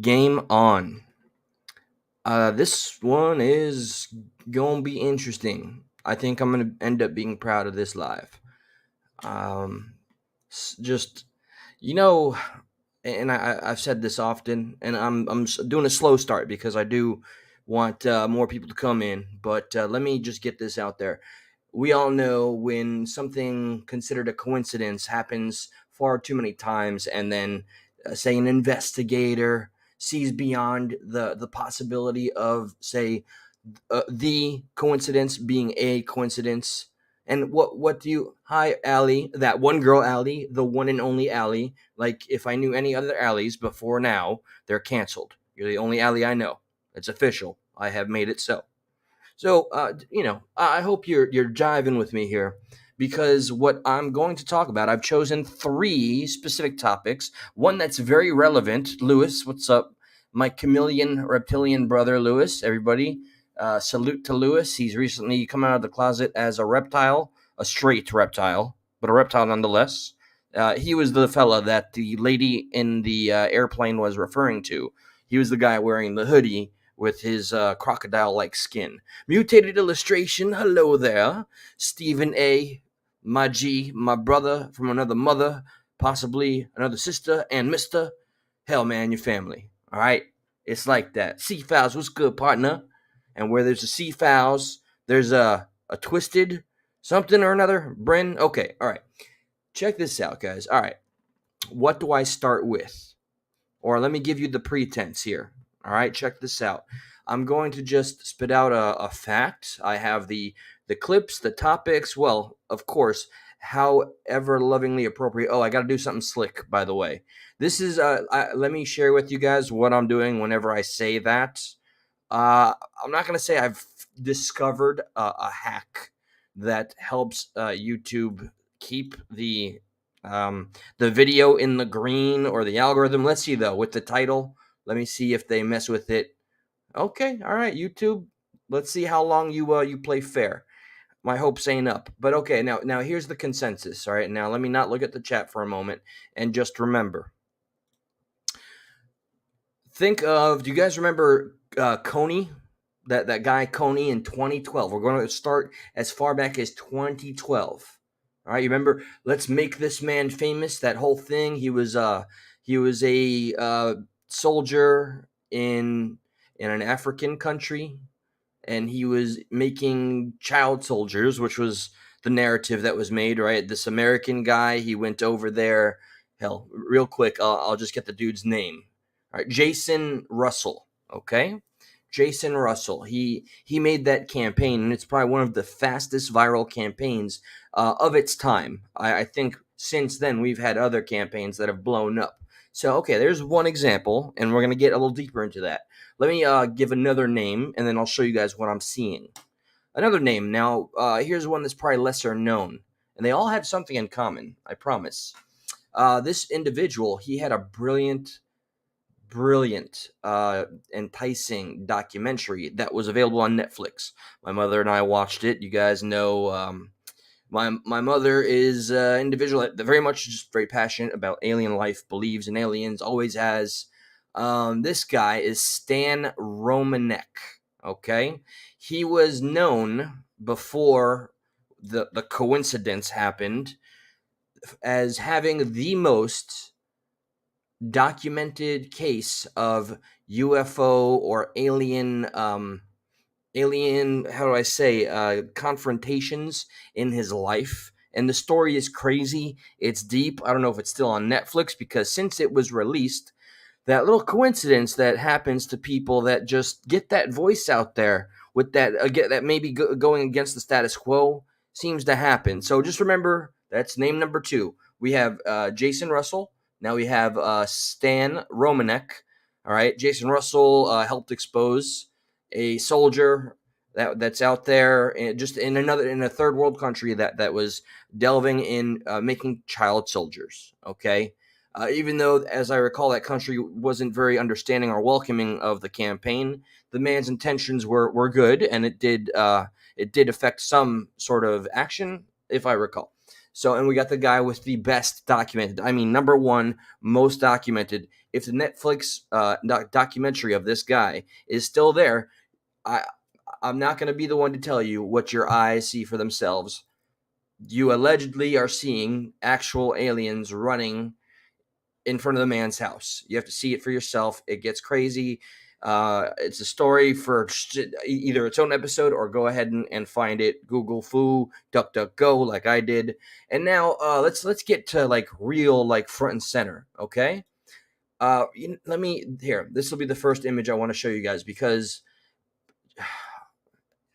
Game on. This one is gonna be interesting. I think I'm gonna end up being proud of this live. Um, just you know, and I've said this often, and I'm doing a slow start because I do want more people to come in. But let me just get this out there. We all know when something considered a coincidence happens far too many times, and then say an investigator sees beyond the possibility of say the coincidence being a coincidence. And what do you? Hi, Allie, that one girl, Allie, the one and only Allie. Like if I knew any other Allies before now, they're canceled. You're the only Allie I know. It's official. I have made it so. So, I hope you're jiving with me here because what I'm going to talk about, I've chosen three specific topics. One that's very relevant. Lewis, what's up? My chameleon reptilian brother, Lewis. Everybody, salute to Lewis. He's recently come out of the closet as a reptile, a straight reptile, but a reptile nonetheless. He was the fella that the lady in the airplane was referring to. He was the guy wearing the hoodie with his crocodile-like skin. Mutated illustration. Hello there, Stephen A. My G, my brother from another mother, possibly another sister, and Mister. Hell, man, your family. All right, it's like that. Sea Fowls, what's good, partner? And where there's a Sea Fowls, there's a twisted something or another. Bryn. Okay, all right. Check this out, guys. All right, what do I start with? Or let me give you the pretense here. All right, check this out. I'm going to just spit out a fact. I have the clips, the topics. Well, of course, however lovingly appropriate. Oh, I got to do something slick, by the way. This is let me share with you guys what I'm doing whenever I say that. I'm not going to say I've discovered a hack that helps YouTube keep the video in the green or the algorithm. Let's see though with the title. Let me see if they mess with it. Okay, all right, YouTube. Let's see how long you play fair. My hopes ain't up, but okay. Now here's the consensus. All right, now let me not look at the chat for a moment and just remember. Think of. Do you guys remember Coney? That guy Coney in 2012. We're going to start as far back as 2012. All right, you remember? Let's make this man famous. That whole thing. He was a soldier in an African country, and he was making child soldiers, which was the narrative that was made. Right, this American guy. He went over there. Hell, real quick, I'll just get the dude's name. All right, Jason Russell. Okay, Jason Russell. He made that campaign, and it's probably one of the fastest viral campaigns of its time. I think since then we've had other campaigns that have blown up. So okay, there's one example, and we're gonna get a little deeper into that. Let me give another name, and then I'll show you guys what I'm seeing. Another name. Now, here's one that's probably lesser known, and they all have something in common. I promise. This individual, he had a brilliant, enticing documentary that was available on Netflix. My mother and I watched it. You guys know my mother is an individual that very much just very passionate about alien life, believes in aliens, always has. This guy is Stan Romanek. Okay, he was known before the coincidence happened as having the most documented case of UFO or alien, how do I say, confrontations in his life. And the story is crazy. It's deep. I don't know if it's still on Netflix because since it was released, that little coincidence that happens to people that just get that voice out there with that that maybe going against the status quo seems to happen. So just remember that's name number two. We have Jason Russell. Now we have Stan Romanek. All right, Jason Russell helped expose a soldier that's out there just in a third world country that was delving in making child soldiers. Okay, even though, as I recall, that country wasn't very understanding or welcoming of the campaign, the man's intentions were good, and it did affect some sort of action, if I recall. So, and we got the guy with the best documented. I mean, number one, most documented. If the Netflix documentary of this guy is still there, I I'm not going to be the one to tell you what your eyes see for themselves. You allegedly are seeing actual aliens running in front of the man's house. You have to see it for yourself. It gets crazy. It's a story for either its own episode or go ahead and find it. Google foo, duck duck go, like I did. And now let's get to like real like front and center. Okay. Let me here. This will be the first image I want to show you guys because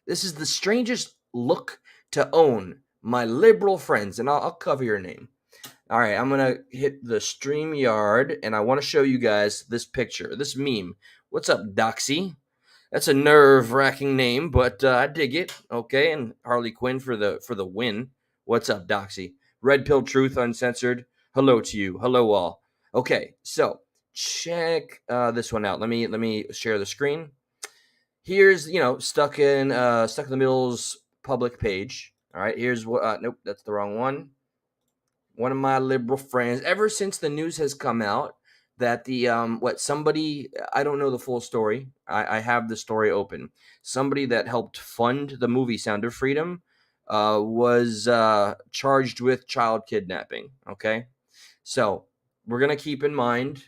this is the strangest look to own, my liberal friends, and I'll cover your name. All right, I'm going to hit the StreamYard, and I want to show you guys this picture, this meme. What's up, Doxy? That's a nerve-wracking name, but I dig it. Okay, and Harley Quinn for the win. What's up, Doxy? Red Pill Truth Uncensored. Hello to you. Hello all. Okay, so check this one out. Let me share the screen. Here's stuck in the middle's public page. All right, here's what. Nope, that's the wrong one. One of my liberal friends, ever since the news has come out that the somebody, I don't know the full story. I have the story open. Somebody that helped fund the movie Sound of Freedom was charged with child kidnapping. Okay, so we're gonna keep in mind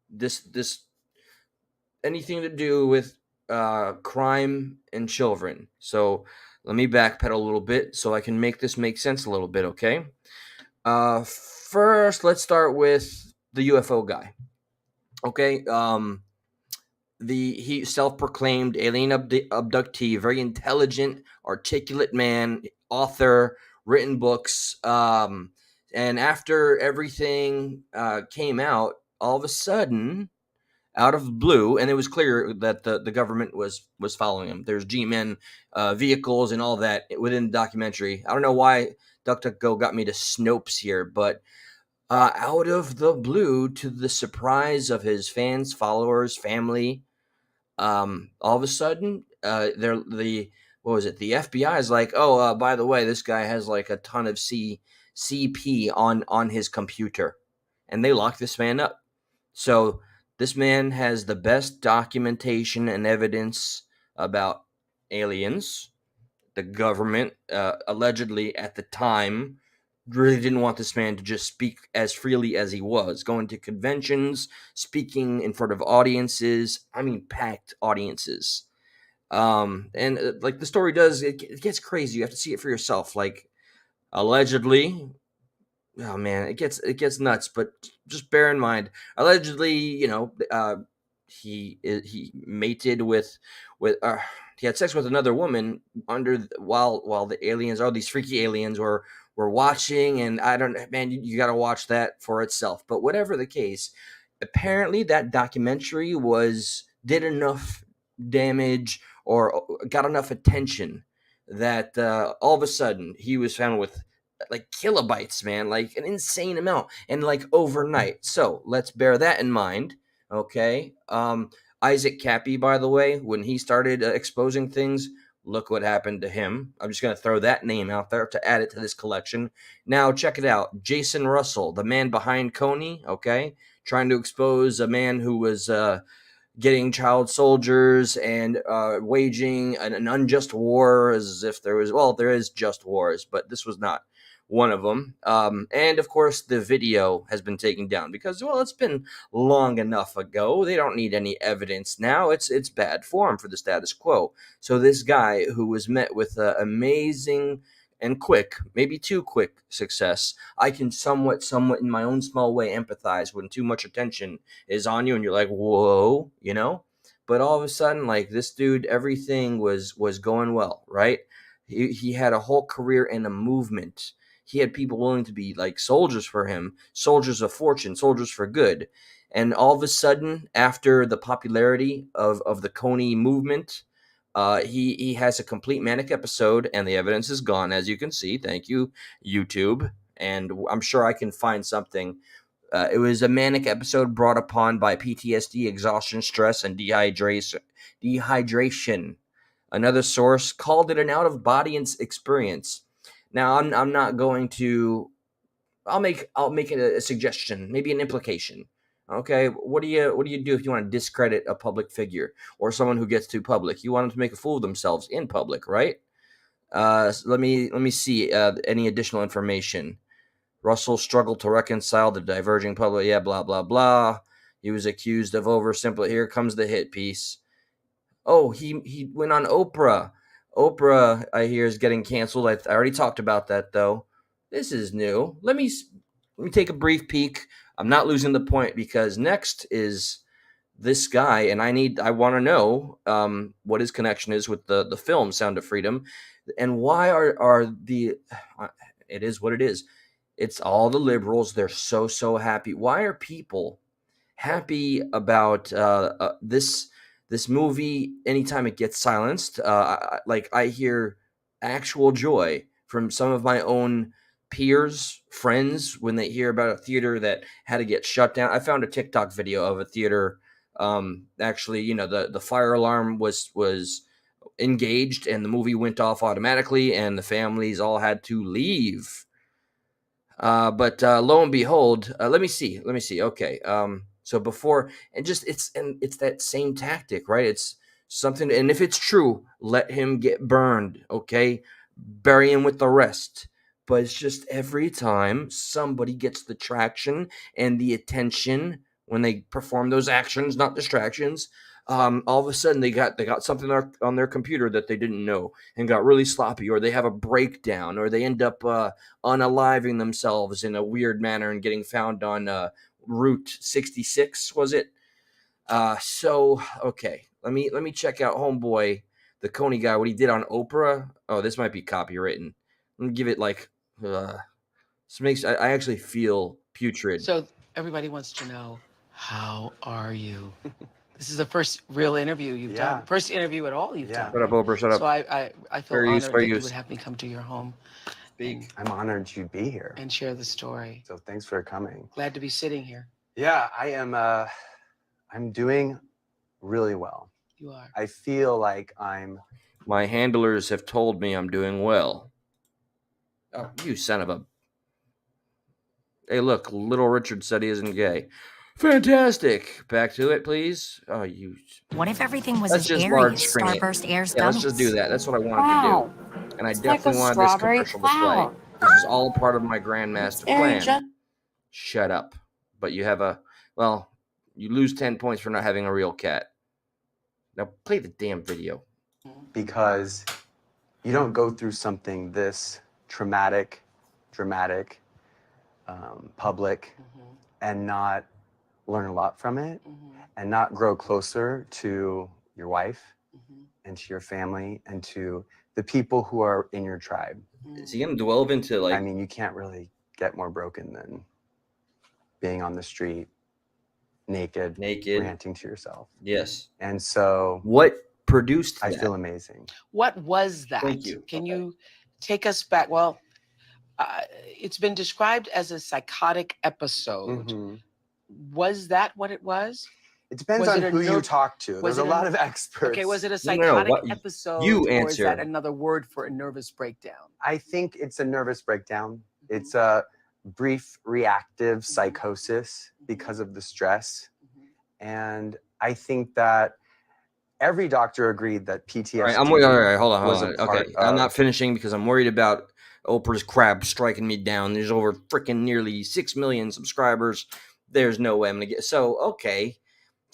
this anything to do with crime and children. So let me backpedal a little bit so I can make this make sense a little bit. Okay. First, let's start with the UFO guy. Okay, he self-proclaimed alien abductee, very intelligent, articulate man, author, written books. And after everything came out, all of a sudden, out of blue, and it was clear that the government was following him. There's G-men vehicles and all that within the documentary. I don't know why DuckDuckGo got me to Snopes here, but out of the blue, to the surprise of his fans, followers, family, all of a sudden, they're what was it? The FBI is like, oh, by the way, this guy has like a ton of CP on his computer, and they lock this man up. So this man has the best documentation and evidence about aliens. The government, allegedly at the time, really didn't want this man to just speak as freely as he was, going to conventions, speaking in front of audiences. I mean, packed audiences. And like the story does, it gets crazy. You have to see it for yourself. Like, allegedly, oh man, it gets nuts. But just bear in mind, allegedly, he mated with he had sex with another woman while the aliens, all these freaky aliens were watching. And I don't, man, you got to watch that for itself. But whatever the case, apparently that documentary did enough damage or got enough attention that all of a sudden he was found with like kilobytes, man, like an insane amount, and like overnight. So let's bear that in mind. Okay. Isaac Cappy, by the way, when he started exposing things, look what happened to him. I'm just going to throw that name out there to add it to this collection. Now, check it out. Jason Russell, the man behind Coney, okay, trying to expose a man who was getting child soldiers and waging an unjust war, as if there is just wars, but this was not one of them. And of course, the video has been taken down because, well, it's been long enough ago. They don't need any evidence now. It's bad form for the status quo. So this guy who was met with amazing and quick, maybe too quick success, I can somewhat in my own small way empathize when too much attention is on you and you're like, whoa, But all of a sudden, like this dude, everything was going well, right? He had a whole career in a movement. He had people willing to be like soldiers for him, soldiers of fortune, soldiers for good. And all of a sudden, after the popularity of the Coney movement, he has a complete manic episode, and the evidence is gone, as you can see. Thank you, YouTube. And I'm sure I can find something. It was a manic episode brought upon by PTSD, exhaustion, stress, and dehydration. Another source called it an out-of-body experience. Now, I'm not going to I'll make it a suggestion, maybe an implication. Okay, what do you do if you want to discredit a public figure or someone who gets too public? You want them to make a fool of themselves in public, right? So let me see any additional information. Russell struggled to reconcile the diverging public. Yeah, blah blah blah. He was accused of oversimplifying. Here comes the hit piece. Oh, he went on Oprah. Oprah, I hear, is getting canceled. I already talked about that though. This is new. Let me take a brief peek. I'm not losing the point because next is this guy, and I want to know what his connection is with the film Sound of Freedom, and why are the it is what it is. It's all the liberals. They're so happy. Why are people happy about this movie anytime it gets silenced? I hear actual joy from some of my own peers, friends, when they hear about a theater that had to get shut down. I found a TikTok video of a theater. Actually, the fire alarm was engaged and the movie went off automatically, and the families all had to leave. But lo and behold, let me see. Okay. So before, and it's that same tactic, right? It's something, and if it's true, let him get burned. Okay, bury him with the rest. But it's just every time somebody gets the traction and the attention when they perform those actions, not distractions. All of a sudden they got something on their computer that they didn't know and got really sloppy, or they have a breakdown, or they end up unaliving themselves in a weird manner and getting found on Route 66, was it? So okay, let me check out Homeboy, the Coney guy, what he did on Oprah. Oh, this might be copywritten. Let me give it like this makes I actually feel putrid. So everybody wants to know, how are you? This is the first real interview you've done. First interview at all you've done. Shut up, Oprah. Shut up. So I feel Fair use, honored fair that you use. would have me come to your home. Speak. I'm honored you'd be here. And share the story. So thanks for coming. Glad to be sitting here. Yeah, I am. I'm doing really well. You are. I feel like My handlers have told me I'm doing well. Oh, you son of a. Hey, look, Little Richard said he isn't gay. Fantastic. Back to it, please. Oh, you. What if everything was Let's an just large Aries? screen it. Starburst airs Yeah, gummies. let's just do that. That's what I wanted to do. And I definitely wanted this commercial to play. This is all part of my Grandmaster plan. Shut up. But you have you lose 10 points for not having a real cat. Now play the damn video. because you don't go through something this traumatic, dramatic, public, and not learn a lot from it, and not grow closer to your wife and to your family and to the people who are in your tribe. Is he gonna delve into I mean, you can't really get more broken than being on the street naked, ranting to yourself. Yes. And so what produced that? I feel amazing. What was that? Thank you. Can you take us back? Well, it's been described as a psychotic episode. Was that what it was? It depends on who you talk to. There's a lot of experts. Okay, was it a psychotic episode, you or answer. is that another word for a nervous breakdown? I think it's a nervous breakdown. It's a brief reactive psychosis because of the stress. And I think that every doctor agreed that PTSD. All right, hold on. Okay, I'm not finishing because I'm worried about Oprah's crab striking me down. There's over freaking nearly 6 million subscribers. There's no way I'm gonna get. So okay,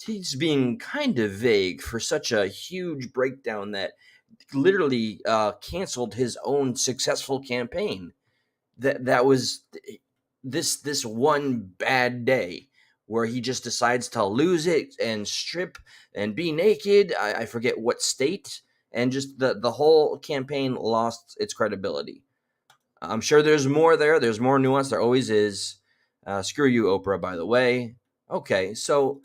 he's being kind of vague for such a huge breakdown that literally canceled his own successful campaign. That was this one bad day where he just decides to lose it and strip and be naked. I forget what state, and just the whole campaign lost its credibility. I'm sure there's more there. There's more nuance. There always is. Screw you, Oprah, by the way. Okay, so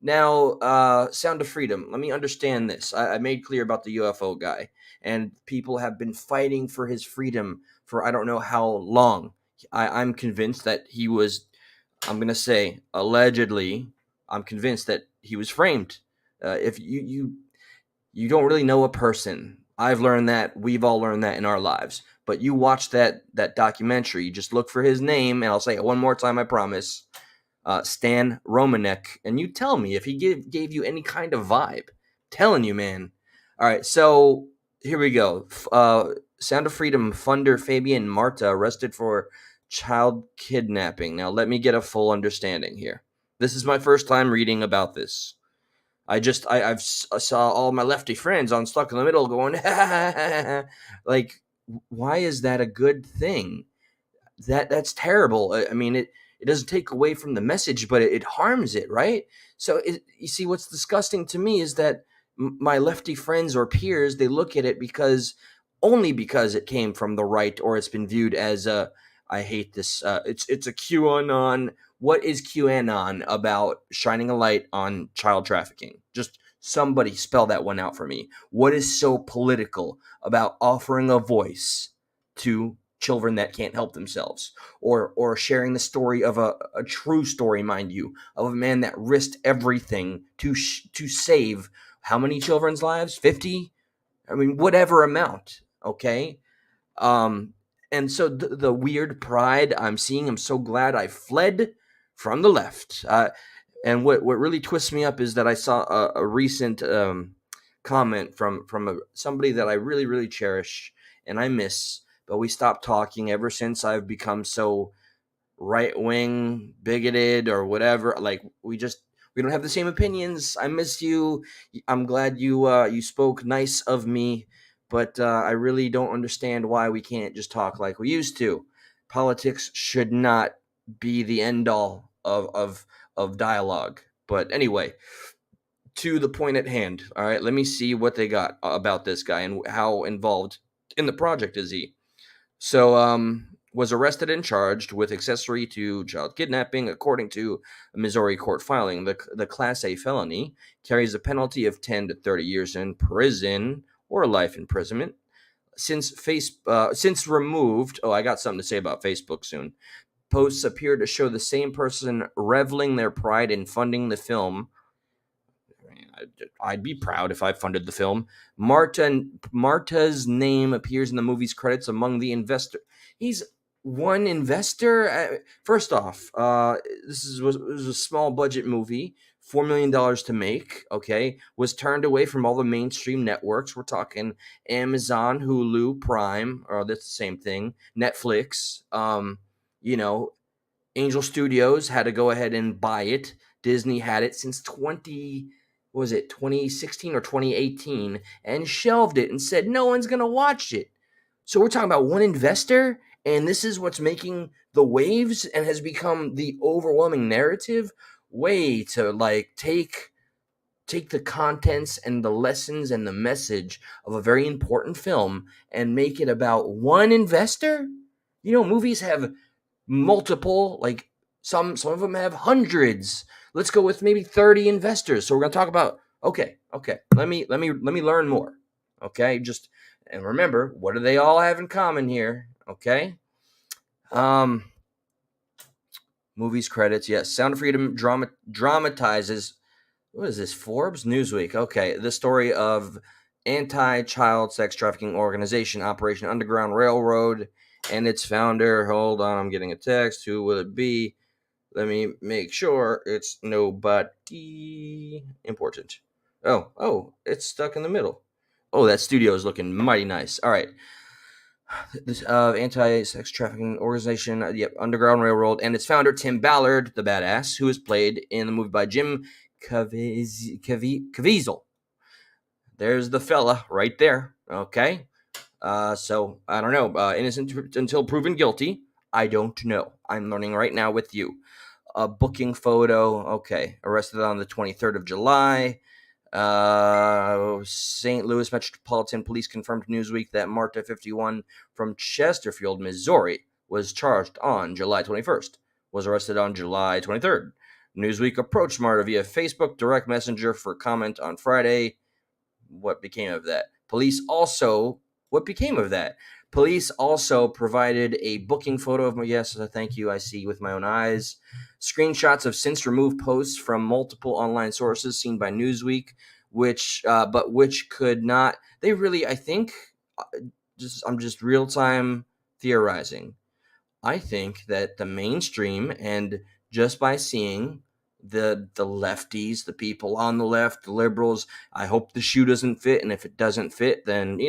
now Sound of Freedom. Let me understand this. I made clear about the UFO guy, and people have been fighting for his freedom for I don't know how long. I'm convinced that he was, I'm going to say, allegedly, I'm convinced that he was framed. If you don't really know a person. I've learned that. We've all learned that in our lives. but you watch that documentary. You just look for his name, and I'll say it one more time, I promise. Stan Romanek, and you tell me if he gave you any kind of vibe. Telling you, man. All right, so here we go. Sound of Freedom funder Fabian Marta arrested for child kidnapping. Now, let me get a full understanding here. This is my first time reading about this. I saw all my lefty friends on Stuck in the Middle going, like, why is that a good thing? That's terrible. I mean, it doesn't take away from the message, but it harms it, right? So you see, what's disgusting to me is that my lefty friends or peers, they look at it only because it came from the right, or it's been viewed as I hate this. It's a QAnon. What is QAnon about shining a light on child trafficking? Just somebody spell that one out for me. What is so political about offering a voice to children that can't help themselves, or sharing the story of a true story, mind you, of a man that risked everything to save how many children's lives? 50? I mean, whatever amount, okay? And so the weird pride I'm seeing, I'm so glad I fled from the left. And what really twists me up is that I saw a recent comment from somebody that I really, really cherish and I miss, but we stopped talking ever since I've become so right-wing, bigoted, or whatever. Like, we don't have the same opinions. I miss you. I'm glad you spoke nice of me, but I really don't understand why we can't just talk like we used to. Politics should not be the end all of dialogue. But anyway, to the point at hand. All right, let me see what they got about this guy and how involved in the project is he. So, was arrested and charged with accessory to child kidnapping, according to a Missouri court filing. The Class A felony carries a penalty of 10 to 30 years in prison or life imprisonment. Since removed, I got something to say about Facebook soon. Posts appear to show the same person reveling their pride in funding the film. I'd be proud if I funded the film. Marta's name appears in the movie's credits among the investor. He's one investor. First off, this was a small budget movie, $4 million to make. Okay, was turned away from all the mainstream networks. We're talking Amazon, Hulu, Prime, or that's the same thing. Netflix. Angel Studios had to go ahead and buy it. Disney had it since 2016 or 2018, and shelved it and said no one's going to watch it. So we're talking about one investor, and this is what's making the waves and has become the overwhelming narrative way to take the contents and the lessons and the message of a very important film and make it about one investor. Movies have multiple, like some of them have hundreds. Let's go with maybe 30 investors. So we're going to talk about okay. Let me learn more. Okay? And remember, what do they all have in common here? Okay? Movies credits. Yes, Sound of Freedom dramatizes, what is this? Forbes? Newsweek. Okay, the story of anti-child sex trafficking organization Operation Underground Railroad and its founder. Hold on, I'm getting a text. Who will it be? Let me make sure it's nobody important. Oh, it's stuck in the middle. Oh, that studio is looking mighty nice. All right. This anti-sex trafficking organization, Underground Railroad, and its founder, Tim Ballard, the badass, who is played in the movie by Jim Caviezel. There's the fella right there. Okay. So I don't know. Innocent until proven guilty. I don't know. I'm learning right now with you. Booking photo. Okay. Arrested on the 23rd of July. St. Louis Metropolitan Police confirmed to Newsweek that Marta, 51, from Chesterfield, Missouri, was charged on July 21st. Was arrested on July 23rd. Newsweek approached Marta via Facebook direct messenger for comment on Friday. What became of that? What became of that? Police also provided a booking photo of my, yes, thank you, I see with my own eyes. Screenshots of since removed posts from multiple online sources seen by Newsweek, which could not, they really, I think, I'm just real time theorizing. I think that the mainstream, and just by seeing the lefties, the people on the left, the liberals, I hope the shoe doesn't fit, and if it doesn't fit, then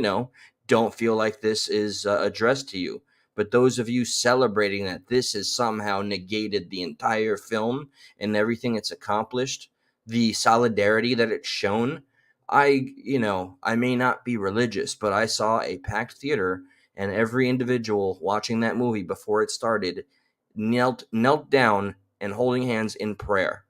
don't feel like this is addressed to you. But those of you celebrating that this has somehow negated the entire film and everything it's accomplished, the solidarity that it's shown, I may not be religious, but I saw a packed theater, and every individual watching that movie before it started knelt down and holding hands in prayer.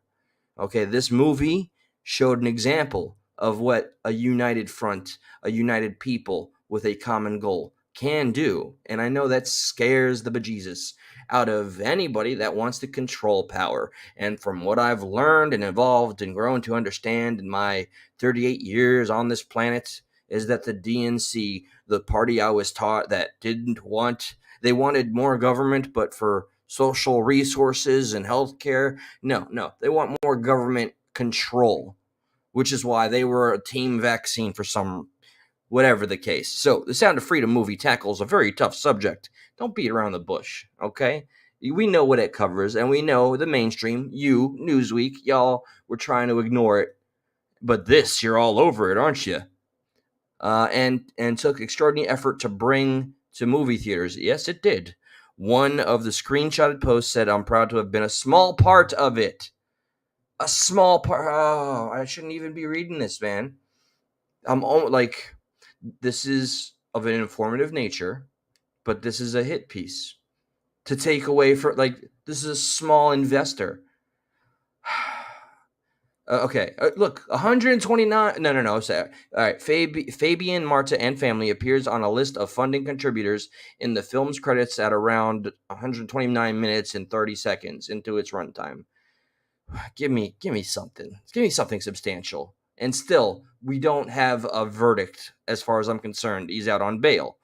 Okay, this movie showed an example of what a united front, a united people with a common goal can do. And I know that scares the bejesus out of anybody that wants to control power. And from what I've learned and evolved and grown to understand in my 38 years on this planet, is that the DNC, the party I was taught that they wanted more government, but for social resources and healthcare. No, they want more government control, which is why they were a team vaccine for some, whatever the case. So, the Sound of Freedom movie tackles a very tough subject. Don't beat around the bush, okay? We know what it covers, and we know the mainstream, you, Newsweek, y'all were trying to ignore it. But this, you're all over it, aren't you? And took extraordinary effort to bring to movie theaters. Yes, it did. One of the screenshotted posts said, "I'm proud to have been a small part of it." A small part. Oh, I shouldn't even be reading this, man. Like, this is of an informative nature, but this is a hit piece to take away for, like, this is a small investor. Okay, look, 129. No. Sorry. All right, Fabian Marta and family appears on a list of funding contributors in the film's credits at around 129 minutes and 30 seconds into its runtime. Give me something. Give me something substantial. And still, we don't have a verdict as far as I'm concerned. He's out on bail.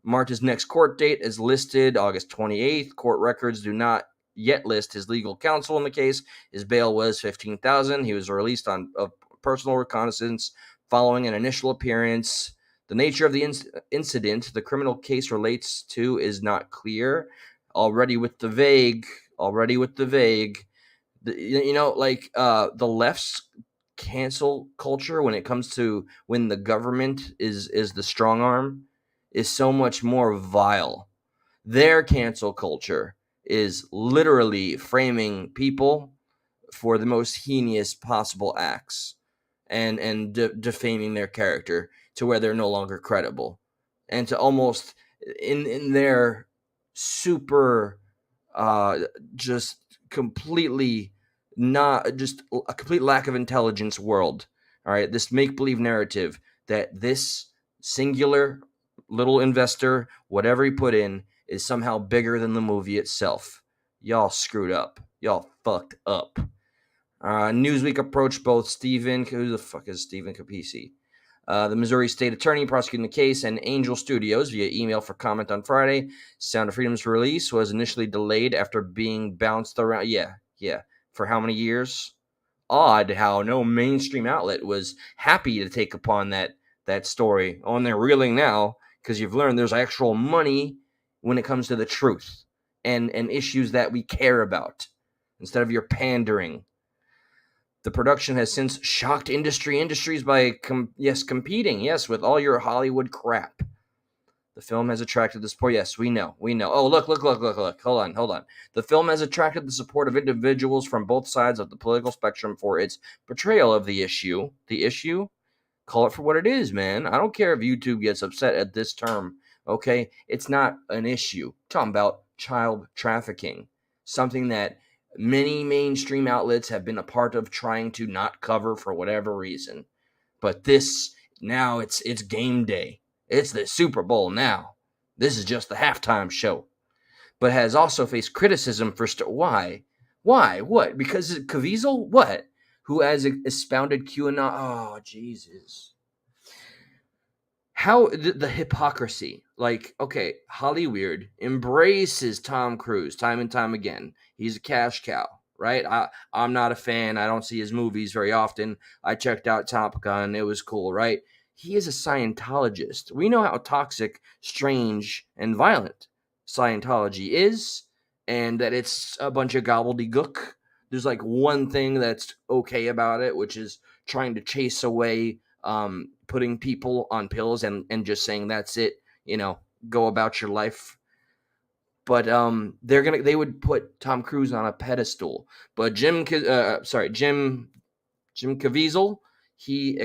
Marta's next court date is listed August 28th. Court records do not yet list his legal counsel in the case. His bail was $15,000. He was released on a personal reconnaissance following an initial appearance. The nature of the incident the criminal case relates to is not clear. Already with the vague. The left's cancel culture when it comes to when the government is the strong arm is so much more vile. Their cancel culture is literally framing people for the most heinous possible acts and defaming their character to where they're no longer credible, and to almost in their super just completely not just a complete lack of intelligence world. All right, this make believe narrative that this singular little investor, whatever he put in, is somehow bigger than the movie itself. Y'all screwed up. Y'all fucked up. Newsweek approached both who the fuck is Stephen Capisi? The Missouri State Attorney prosecuting the case, and Angel Studios via email for comment on Friday. Sound of Freedom's release was initially delayed after being bounced around. Yeah. For how many years? Odd how no mainstream outlet was happy to take upon that story. Oh, and they're reeling now because you've learned there's actual money when it comes to the truth and issues that we care about instead of your pandering. The production has since shocked industries by competing with all your Hollywood crap. The film has attracted the support. Yes, we know. Oh, look. Hold on. The film has attracted the support of individuals from both sides of the political spectrum for its portrayal of the issue. The issue? Call it for what it is, man. I don't care if YouTube gets upset at this term, okay? It's not an issue. I'm talking about child trafficking. Something that many mainstream outlets have been a part of trying to not cover for whatever reason. But this, now it's game day. It's the Super Bowl now. This is just the halftime show. But has also faced criticism for why? What? Because Caviezel? What? Who has expounded QAnon? Oh, Jesus. How the hypocrisy. Like, okay, Hollywood embraces Tom Cruise time and time again. He's a cash cow, right? I'm not a fan. I don't see his movies very often. I checked out Top Gun. It was cool, right? he is a Scientologist. We know how toxic, strange, and violent Scientology is, and that it's a bunch of gobbledygook. There's like one thing that's okay about it, which is trying to chase away putting people on pills and just saying that's it, go about your life. But they would put Tom Cruise on a pedestal. But Jim Caviezel, he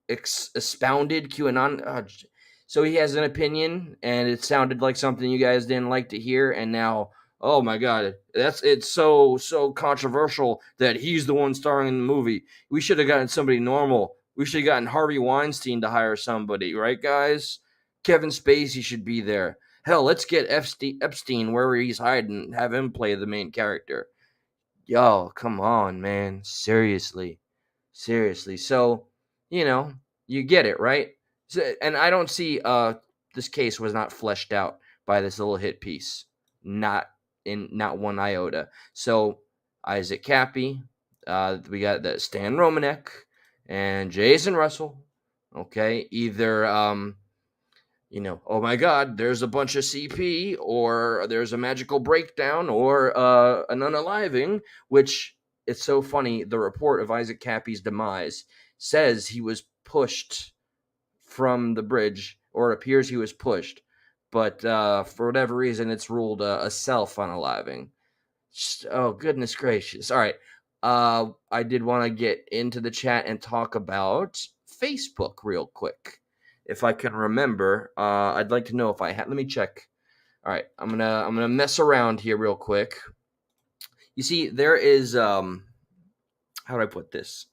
expounded QAnon. So he has an opinion, and it sounded like something you guys didn't like to hear, and now, oh my God, it's so controversial that he's the one starring in the movie. We should have gotten somebody normal. We should have gotten Harvey Weinstein to hire somebody, right, guys? Kevin Spacey should be there. Hell, let's get Epstein wherever he's hiding, have him play the main character. Yo, come on, man. Seriously. So, you get it, right? So, and I don't see this case was not fleshed out by this little hit piece. Not one iota. So, Isaac Cappy, we got the Stan Romanek and Jason Russell. Okay, either oh my God, there's a bunch of CP, or there's a magical breakdown, or an unaliving, which it's so funny. The report of Isaac Cappy's demise says he was pushed from the bridge, or it appears he was pushed, but for whatever reason, it's ruled a self-unaliving. Oh, goodness gracious. All right. I did want to get into the chat and talk about Facebook real quick. If I can remember, I'd like to know if I have. Let me check. All right, I'm gonna mess around here real quick. You see, there is how do I put this?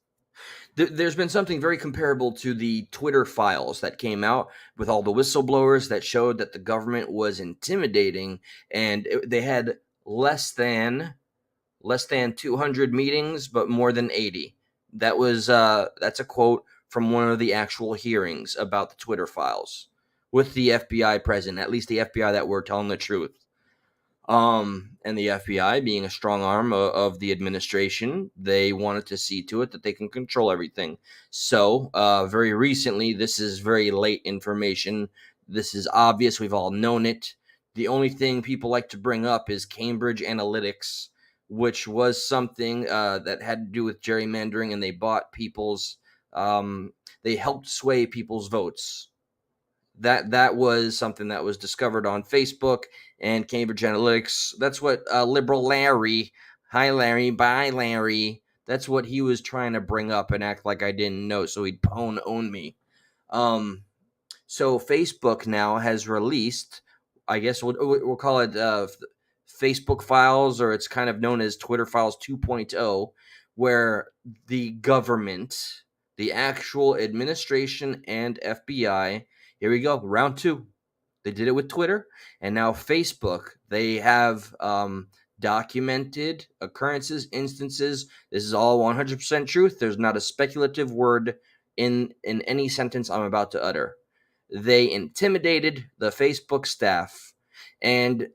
There's been something very comparable to the Twitter files that came out with all the whistleblowers that showed that the government was intimidating, and they had less than 200 meetings, but more than 80. That's a quote from one of the actual hearings about the Twitter files with the FBI present, at least the FBI that were telling the truth. And the FBI, being a strong arm of the administration, they wanted to see to it that they can control everything. So, very recently, this is very late information. This is obvious. We've all known it. The only thing people like to bring up is Cambridge Analytics, which was something that had to do with gerrymandering, and they bought they helped sway people's votes. That was something that was discovered on Facebook and Cambridge Analytics. That's what liberal Larry, hi Larry, bye Larry. That's what he was trying to bring up and act like I didn't know, so he'd own me. So Facebook now has released, I guess we'll call it Facebook Files, or it's kind of known as Twitter Files 2.0, where the government, the actual administration and FBI, here we go, round two. They did it with Twitter, and now Facebook. They have documented occurrences, instances. This is all 100% truth. There's not a speculative word in any sentence I'm about to utter. They intimidated the Facebook staff, and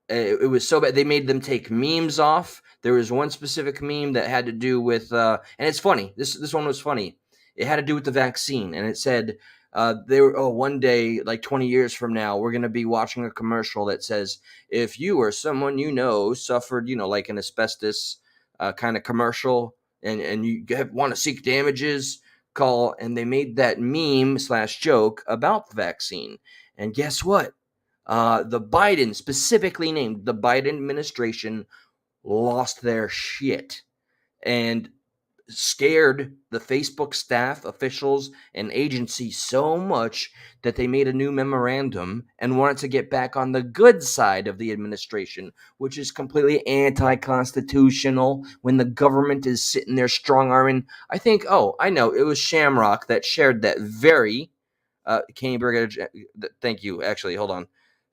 it was so bad they made them take memes off. There was one specific meme that had to do with, and it's funny. This one was funny. It had to do with the vaccine, and it said, one day, like 20 years from now, we're going to be watching a commercial that says, if you or someone you know suffered, like an asbestos kind of commercial, and you want to seek damages, call. And they made that meme / joke about the vaccine. And guess what? The Biden, specifically named the Biden administration, lost their shit and scared the Facebook staff, officials, and agency so much that they made a new memorandum and wanted to get back on the good side of the administration, which is completely anti-constitutional when the government is sitting there strong-arming. I think, I know, it was Shamrock that shared that very Cambridge. Thank you. Actually, hold on.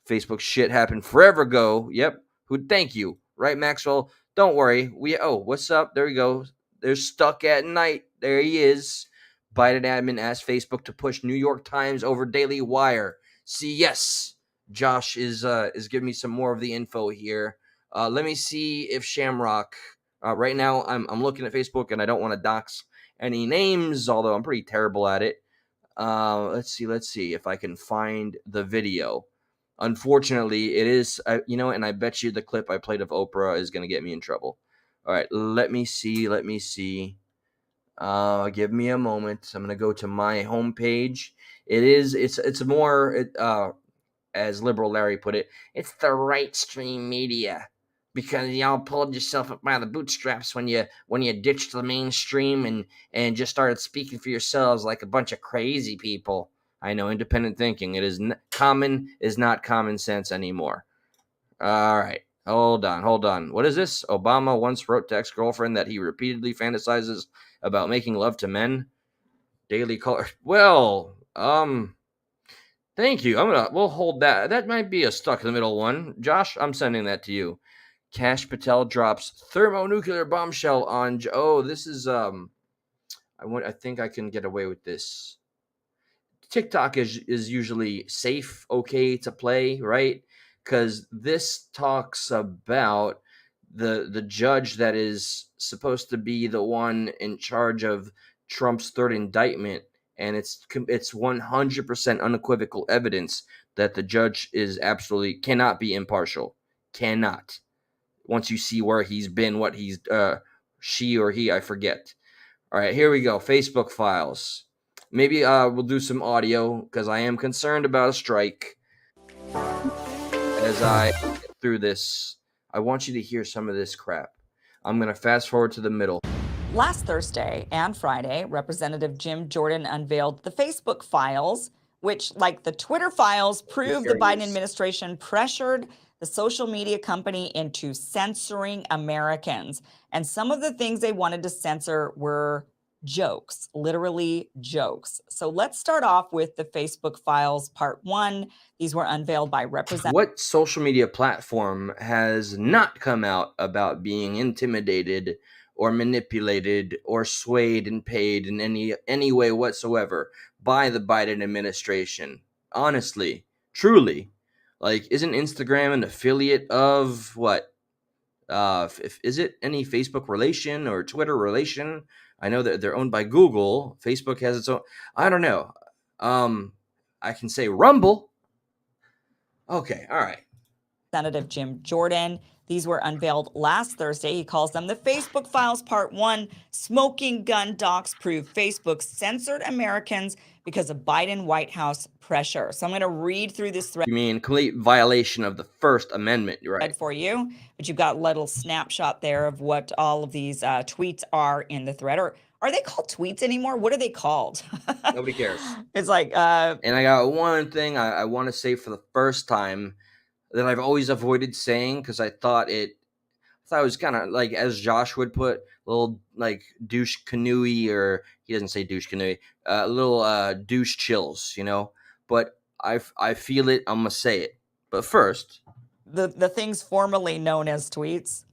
Facebook shit happened forever ago. Yep. Thank you. Right, Maxwell? Don't worry. What's up? There we go. They're stuck at night. There he is. Biden admin asked Facebook to push New York Times over Daily Wire. See, yes, Josh is giving me some more of the info here. Let me see if Shamrock. Right now, I'm looking at Facebook and I don't want to dox any names, although I'm pretty terrible at it. Let's see if I can find the video. Unfortunately, it is, and I bet you the clip I played of Oprah is going to get me in trouble. All right, let me see. Give me a moment. I'm going to go to my homepage. It's more, as liberal Larry put it, it's the right stream media, because y'all pulled yourself up by the bootstraps when you ditched the mainstream and just started speaking for yourselves like a bunch of crazy people. I know, independent thinking. It is not common sense anymore. All right, hold on. What is this? Obama once wrote to ex-girlfriend that he repeatedly fantasizes about making love to men. Daily Caller. Well, thank you. We'll hold that. That might be a stuck in the middle one. Josh, I'm sending that to you. Kash Patel drops thermonuclear bombshell on. This is I think I can get away with this. TikTok is usually safe, okay to play, right? Because this talks about the judge that is supposed to be the one in charge of Trump's third indictment, and it's 100% unequivocal evidence that the judge is absolutely cannot be impartial. Cannot. Once you see where he's been, what he's she or he, I forget. All right, here we go. Facebook files. Maybe we'll do some audio because I am concerned about a strike. As I get through this, I want you to hear some of this crap. I'm going to fast forward to the middle. Last Thursday and Friday, Representative Jim Jordan unveiled the Facebook files, which, like the Twitter files, proved the Biden administration pressured the social media company into censoring Americans. And some of the things they wanted to censor were jokes, literally jokes. So let's start off with the Facebook files, part one. These were unveiled by Representative. What social media platform has not come out about being intimidated or manipulated or swayed and paid in any way whatsoever by the Biden administration? Honestly, truly, like, isn't Instagram an affiliate of what? Is it any Facebook relation or Twitter relation? I know that they're owned by Google. Facebook has its own. I don't know. I can say Rumble. Okay, all right. Representative Jim Jordan. These were unveiled last Thursday. He calls them the Facebook Files Part 1. Smoking gun docs prove Facebook censored Americans because of Biden White House pressure. So I'm going to read through this thread. You mean complete violation of the First Amendment, right? For you, but you've got a little snapshot there of what all of these tweets are in the thread. Or are they called tweets anymore? What are they called? Nobody cares. It's like, and I got one thing I want to say for the first time that I've always avoided saying because I thought it was kind of like, as Josh would put, little like douche canoey, or he doesn't say douche canoey, little douche chills, you know. But I feel it. I'm gonna say it. But first, the things formerly known as tweets.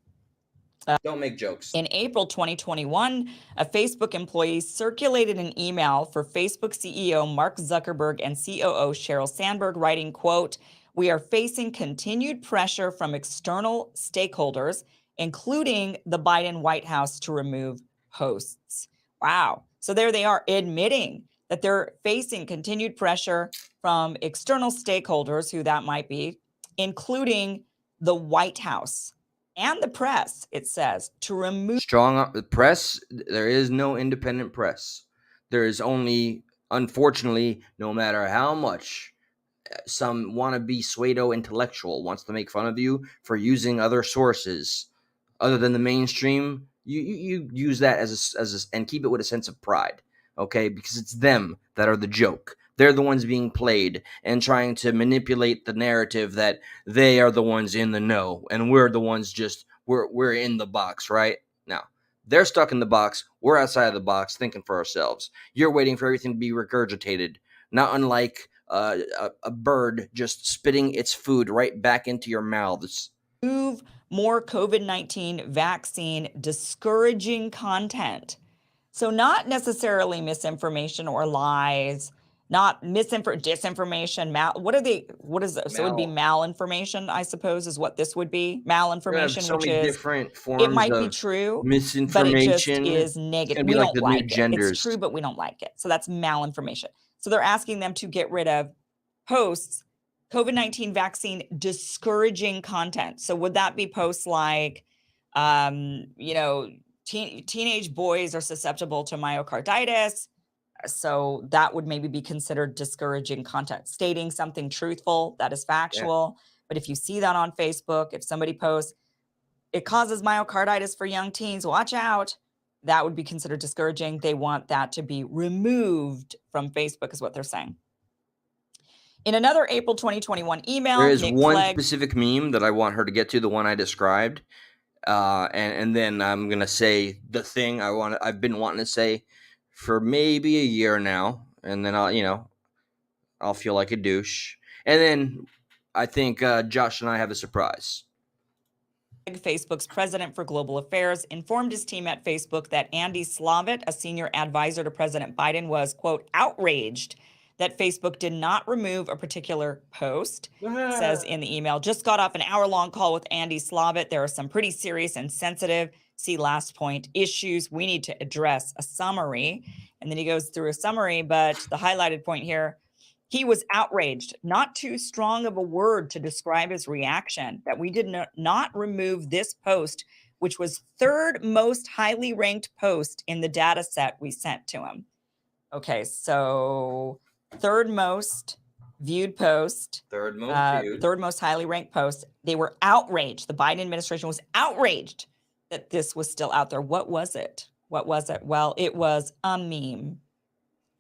Don't make jokes. In April 2021, a Facebook employee circulated an email for Facebook CEO Mark Zuckerberg and COO Sheryl Sandberg, writing, quote, "We are facing continued pressure from external stakeholders, including the Biden White House, to remove hosts." Wow. So there they are admitting that they're facing continued pressure from external stakeholders, who that might be, including the White House and the press, it says, to remove. Strong up the press. There is no independent press. There is only, unfortunately, no matter how much some wannabe pseudo intellectual wants to make fun of you for using other sources other than the mainstream, you use that as and keep it with a sense of pride, okay? Because it's them that are the joke. They're the ones being played and trying to manipulate the narrative that they are the ones in the know and we're the ones we're in the box, right? Now, they're stuck in the box. We're outside of the box thinking for ourselves. You're waiting for everything to be regurgitated, not unlike a bird just spitting its food right back into your mouths. Move more COVID-19 vaccine discouraging content. So not necessarily misinformation or lies, not disinformation. What is this? So it would be malinformation, I suppose, is what this would be. Malinformation, so which many is, different forms it might be of true, but it just misinformation. is It's negative. gonna be We like don't the new like it. genders. It's true, but we don't like it. So that's malinformation. So they're asking them to get rid of posts, COVID-19 vaccine discouraging content. So would that be posts like, teenage boys are susceptible to myocarditis? So that would maybe be considered discouraging content. Stating something truthful that is factual. Yeah. But if you see that on Facebook, if somebody posts, it causes myocarditis for young teens, watch out, that would be considered discouraging. They want that to be removed from Facebook, is what they're saying. In another April 2021 email, there is Nick one Clegg, specific meme that I want her to get to, the one I described. And then I'm gonna say the thing I've been wanting to say for maybe a year now, and then I'll feel like a douche, and then I think Josh and I have a surprise. Facebook's president for global affairs, informed his team at Facebook that Andy Slavitt, a senior advisor to President Biden, was, quote, outraged that Facebook did not remove a particular post. Says in the email, just got off an hour-long call with Andy Slavitt. There are some pretty serious and sensitive, see last point, issues we need to address. A summary. And then he goes through a summary, but the highlighted point here, he was outraged, not too strong of a word to describe his reaction, that we did not remove this post, which was third most highly ranked post in the data set we sent to him. Okay, so third most viewed post, third most highly ranked post. They were outraged. The Biden administration was outraged that this was still out there. What was it? Well, it was a meme.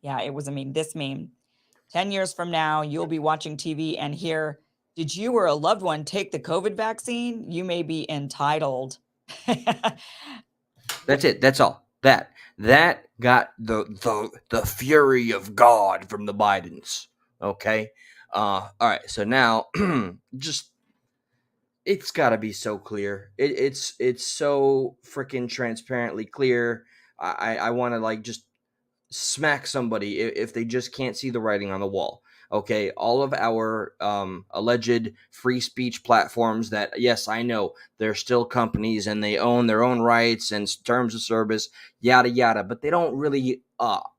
Yeah, it was a meme. This meme. 10 years from now, you'll be watching TV and hear, did you or a loved one take the COVID vaccine? You may be entitled. That's it. That's all. That got the fury of God from the Bidens. Okay. All right. So now, just it's got to be so clear. It's so freaking transparently clear. I want to just smack somebody if they just can't see the writing on the wall. Okay, all of our alleged free speech platforms that, yes, I know they're still companies and they own their own rights and terms of service, yada, yada, but they don't really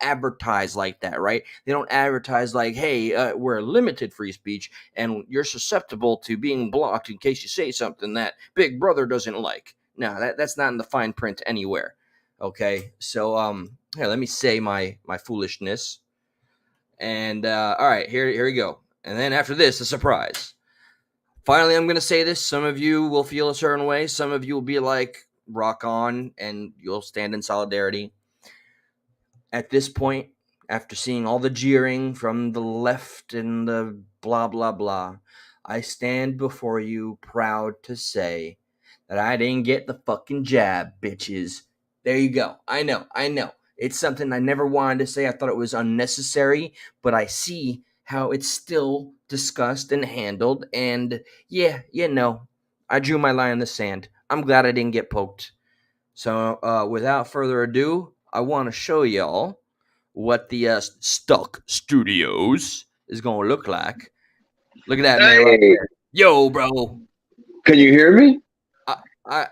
advertise like that, right? They don't advertise like, hey, we're limited free speech and you're susceptible to being blocked in case you say something that Big Brother doesn't like. No, that's not in the fine print anywhere. Okay, so here, let me say my foolishness. And all right, here we go. And then after this, a surprise. Finally, I'm going to say this. Some of you will feel a certain way. Some of you will be like, rock on, and you'll stand in solidarity. At this point, after seeing all the jeering from the left and the blah, blah, blah, I stand before you proud to say that I didn't get the fucking jab, bitches. There you go. I know. It's something I never wanted to say. I thought it was unnecessary, but I see how it's still discussed and handled. And yeah, I drew my line in the sand. I'm glad I didn't get poked. So without further ado, I want to show y'all what the Stuck Studios is going to look like. Look at that, man, right there. Yo, bro. Can you hear me? I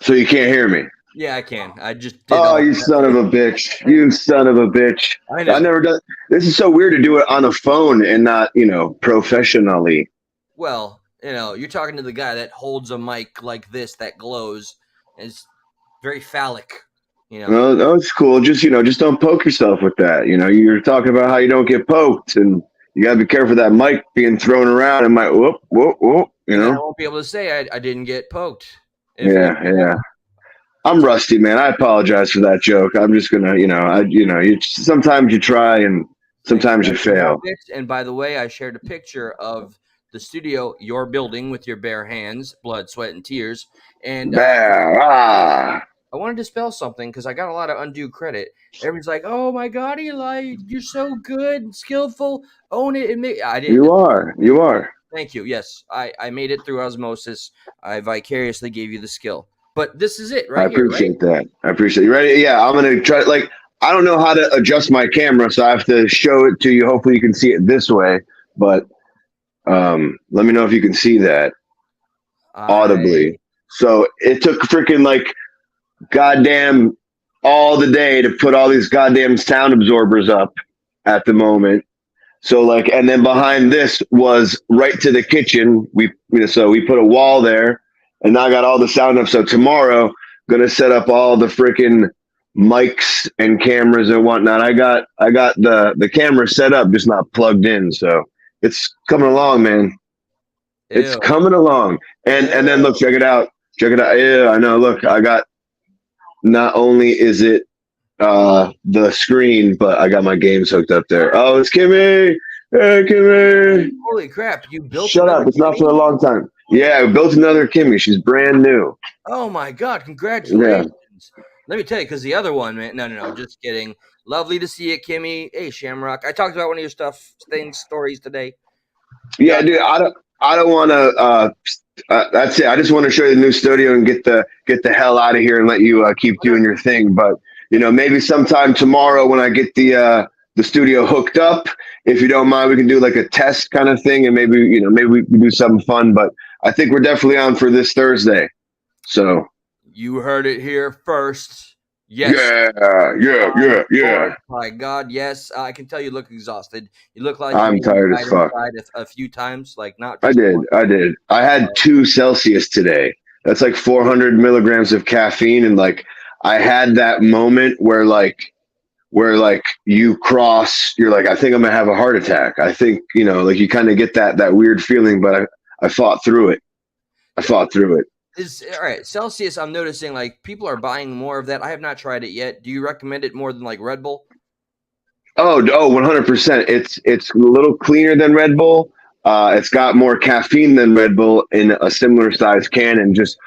So you can't hear me? Yeah, I can. I just did. Oh, you son of a bitch. You son of a bitch. I know. I've never done. This is so weird to do it on a phone and not, professionally. Well, you're talking to the guy that holds a mic like this that glows. It's very phallic, Well, it's cool. Just don't poke yourself with that. You're talking about how you don't get poked, and you gotta be careful of that mic being thrown around and might whoop. And I won't be able to say I didn't get poked. Yeah. I'm rusty, man. I apologize for that joke. I'm just gonna, sometimes you try and sometimes you fail. And by the way, I shared a picture of the studio you're building with your bare hands, blood, sweat, and tears. And I want to dispel something because I got a lot of undue credit. Everybody's like, "Oh my God, Eli, you're so good, skillful. Own it." I did. You are. Thank you. Yes, I made it through osmosis. I vicariously gave you the skill. But this is it I right here, right? appreciate that. I appreciate you. Ready? Yeah, I'm gonna try. Like, I don't know how to adjust my camera, so I have to show it to you. Hopefully, you can see it this way. But let me know if you can see that audibly. So it took freaking like goddamn all the day to put all these goddamn sound absorbers up at the moment. So like, and then behind this was right to the kitchen. So we put a wall there, and now I got all the sound up. So tomorrow, gonna set up all the freaking mics and cameras and whatnot. I got the camera set up, just not plugged in. So it's coming along, man. It's Ew. coming along. And then look, check it out. Check it out. Yeah, I know. Look, I got. Not only is it the screen, but I got my games hooked up there. Oh, it's Kimmy. Hey, Kimmy. Holy crap! You built. Shut up! It's not for a long time. Yeah, I built another Kimmy. She's brand new. Oh my God! Congratulations. Let me tell you, because the other one, man. No, just kidding. Lovely to see you, Kimmy. Hey, Shamrock. I talked about one of your stories today. Yeah, dude. I don't want to. That's it. I just want to show you the new studio and get the hell out of here and let you keep doing your thing. But maybe sometime tomorrow when I get the studio hooked up, if you don't mind, we can do like a test kind of thing, and maybe we can do something fun. But I think we're definitely on for this Thursday. So you heard it here first. Yes. Yeah. Oh my God, yes. I can tell you look exhausted. You look like I'm tired as fuck. A few times, like not. I did. I had 2 Celsius today. That's like 400 milligrams of caffeine, and like I had that moment where you cross. You're like, I think I'm gonna have a heart attack. I think like you kind of get that weird feeling, but I fought through it. All right, Celsius. I'm noticing like people are buying more of that. I have not tried it yet. Do you recommend it more than like Red Bull? Oh, 100%. It's a little cleaner than Red Bull. It's got more caffeine than Red Bull in a similar size can. And just,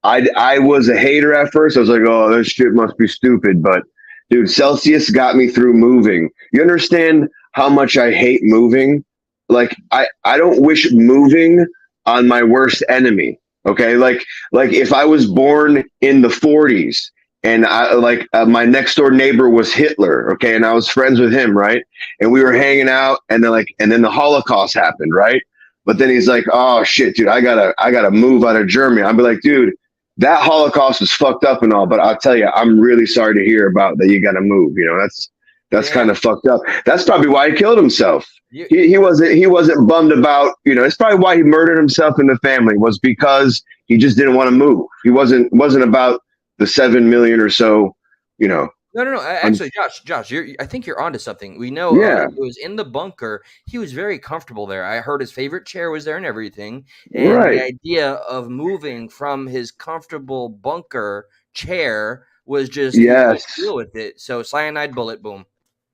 I was a hater at first. I was like, oh, this shit must be stupid. But dude, Celsius got me through moving. You understand how much I hate moving? Like, I don't wish moving on my worst enemy. Okay, like if I was born in the 40s and my next door neighbor was Hitler, okay, and I was friends with him, right? And we were hanging out, and then the Holocaust happened, right? But then he's like, "Oh shit, dude, I gotta move out of Germany." I'd be like, "Dude, that Holocaust was fucked up and all, but I'll tell you, I'm really sorry to hear about that. You gotta move. That's kind of fucked up. That's probably why he killed himself. He wasn't bummed about, it's probably why he murdered himself and the family was because he just didn't want to move. He wasn't about the 7 million or so, No. Actually, Josh, I think you're onto something. We know it was in the bunker. He was very comfortable there. I heard his favorite chair was there and everything. And the idea of moving from his comfortable bunker chair was just deal with it. So cyanide bullet, boom.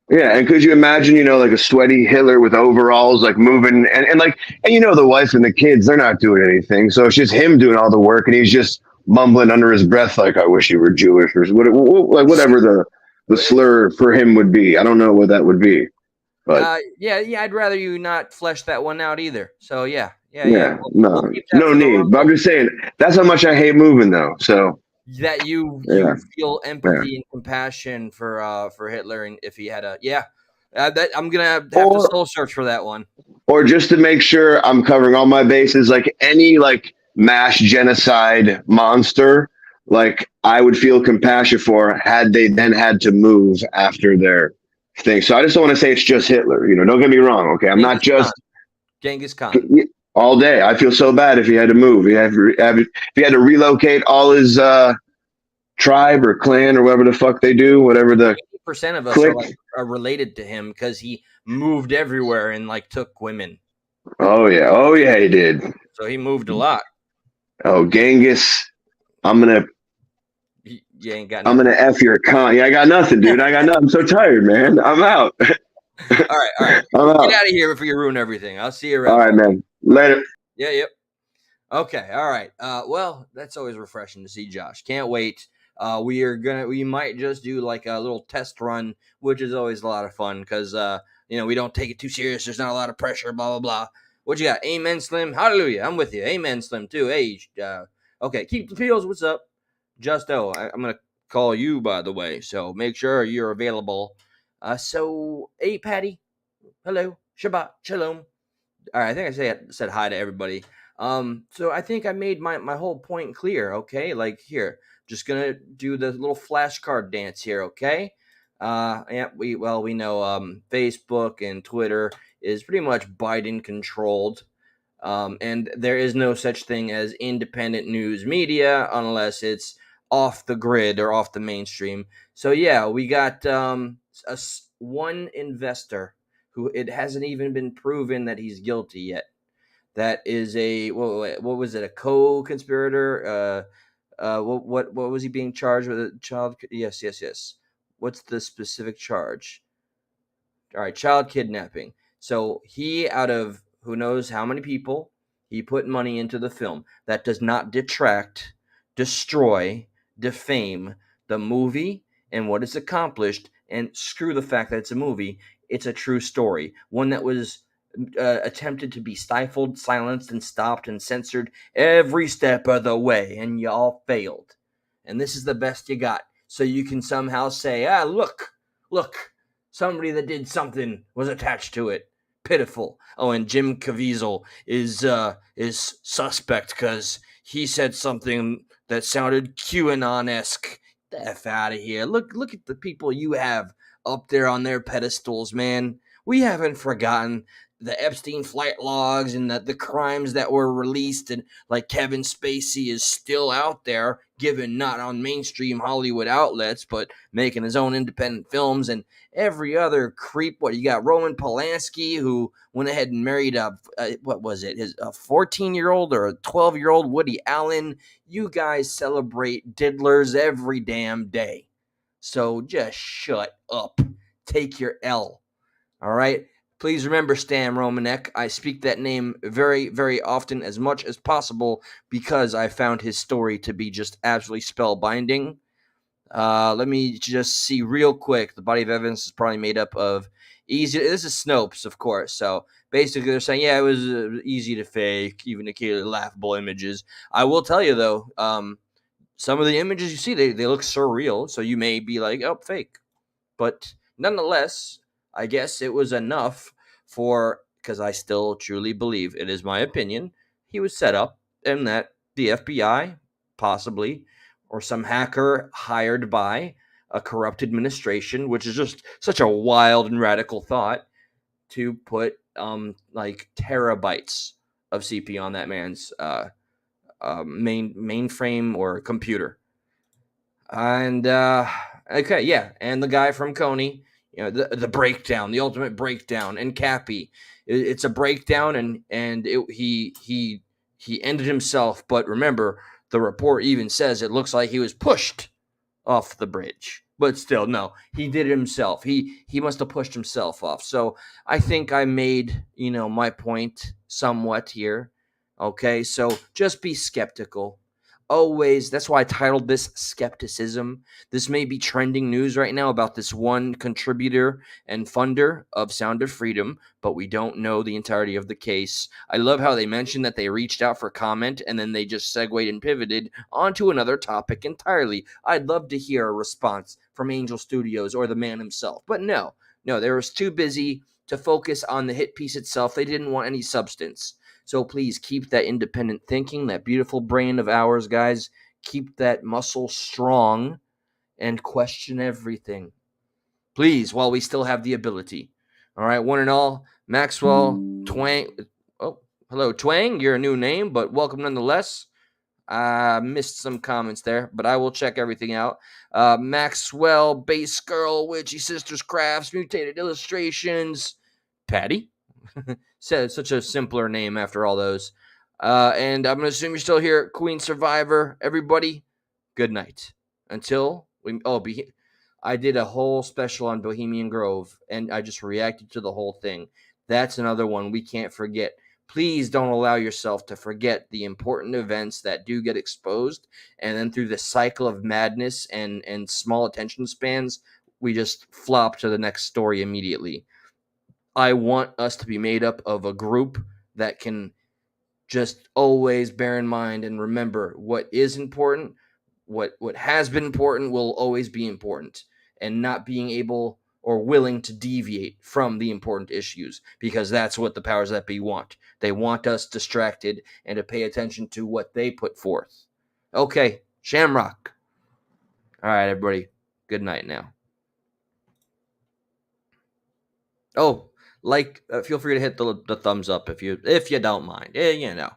Yeah, and could you imagine, like a sweaty Hitler with overalls, like moving, and the wife and the kids, they're not doing anything, so it's just him doing all the work, and he's just mumbling under his breath, like, "I wish you were Jewish," or whatever the slur for him would be. I don't know what that would be, but I'd rather you not flesh that one out either. So yeah. No need. But I'm just saying that's how much I hate moving, though. So. That you feel empathy and compassion for Hitler, and if he had that I'm gonna have to soul search for that one. Or just to make sure I'm covering all my bases, like any mass genocide monster, like I would feel compassion for had they then had to move after their thing. So I just don't want to say it's just Hitler. Don't get me wrong. Okay, I'm not just Genghis Khan. All day. I feel so bad if he had to move. If he had to relocate all his tribe or clan or whatever the fuck they do, whatever the 80% of us are related to him because he moved everywhere and took women. Oh yeah, he did. So he moved a lot. Oh, Genghis, I'm gonna F your con. Yeah, I got nothing, dude. I got nothing. I'm so tired, man. I'm out. All right. I'm out. Get out of here before you ruin everything. I'll see you around. All right, man. Later. Yeah, yep. Okay, all right. Well, that's always refreshing to see Josh. Can't wait. We might just do a little test run, which is always a lot of fun because we don't take it too serious. There's not a lot of pressure, blah blah blah. What you got? Amen, Slim. Hallelujah. I'm with you. Amen, Slim too. Hey, okay. Keep the Peels. What's up? Justo, I'm gonna call you, by the way, so make sure you're available. So, hey, Patty, hello, Shabbat Shalom. All right, I think I said hi to everybody. So I think I made my whole point clear. Okay, like here, just gonna do the little flashcard dance here. Okay. Yeah, we know Facebook and Twitter is pretty much Biden controlled. And there is no such thing as independent news media unless it's off the grid or off the mainstream. So yeah, we got one investor who it hasn't even been proven that he's guilty yet. That is a what was it? A co-conspirator? What was he being charged with? A child? Yes, yes, yes. What's the specific charge? All right, child kidnapping. So he, out of who knows how many people, he put money into the film. That does not detract, destroy, defame the movie and what it's accomplished. And screw the fact that it's a movie. It's a true story, one that was attempted to be stifled, silenced, and stopped and censored every step of the way, and y'all failed. And this is the best you got. So you can somehow say, look, somebody that did something was attached to it. Pitiful. Oh, and Jim Caviezel is suspect because he said something that sounded QAnon-esque. The F out of here. Look at the people you have up there on their pedestals, man. We haven't forgotten the Epstein flight logs and the crimes that were released, and like Kevin Spacey is still out there, given not on mainstream Hollywood outlets, but making his own independent films, and every other creep. What you got? Roman Polanski, who went ahead and married what was it? A 14-year-old or a 12-year-old Woody Allen. You guys celebrate diddlers every damn day, so just shut up. Take your L. All right. Please remember Stan Romanek. I speak that name very, very often, as much as possible, because I found his story to be just absolutely spellbinding. Let me just see real quick. The body of evidence is probably made up of easy. This is Snopes, of course. So basically, they're saying, yeah, it was easy to fake, even occasionally laughable images. I will tell you though, some of the images you see, they look surreal. So you may be like, oh, fake. But nonetheless, I guess it was enough because I still truly believe, it is my opinion, he was set up and that the FBI, possibly, or some hacker hired by a corrupt administration, which is just such a wild and radical thought, to put like terabytes of CP on that man's mainframe or computer. And okay, yeah, and the guy from Coney, the breakdown, the ultimate breakdown, and Cappy, it's a breakdown, and he ended himself. But remember, the report even says it looks like he was pushed off the bridge. But still, no, he did it himself. He must have pushed himself off. So I think I made my point somewhat here. Okay, so just be skeptical. Always. That's why I titled this Skepticism. This may be trending news right now about this one contributor and funder of Sound of Freedom, but we don't know the entirety of the case. I love how they mentioned that they reached out for comment and then they just segued and pivoted onto another topic entirely. I'd love to hear a response from Angel Studios or the man himself, but no, they were too busy to focus on the hit piece itself. They didn't want any substance. So please keep that independent thinking, that beautiful brain of ours, guys. Keep that muscle strong and question everything. Please, while we still have the ability. All right, one and all, Maxwell Twang. Oh, hello, Twang. You're a new name, but welcome nonetheless. I missed some comments there, but I will check everything out. Maxwell, Base Girl, Witchy Sisters Crafts, Mutated Illustrations, Patty. Said such a simpler name after all those. And I'm going to assume you're still here, Queen Survivor. Everybody, good night. Until we. I did a whole special on Bohemian Grove, and I just reacted to the whole thing. That's another one we can't forget. Please don't allow yourself to forget the important events that do get exposed, and then through the cycle of madness and small attention spans, we just flop to the next story immediately. I want us to be made up of a group that can just always bear in mind and remember what is important, what has been important will always be important, and not being able or willing to deviate from the important issues, because that's what the powers that be want. They want us distracted and to pay attention to what they put forth. Okay, Shamrock. All right, everybody. Good night now. Oh, feel free to hit the thumbs up if you don't mind. You know.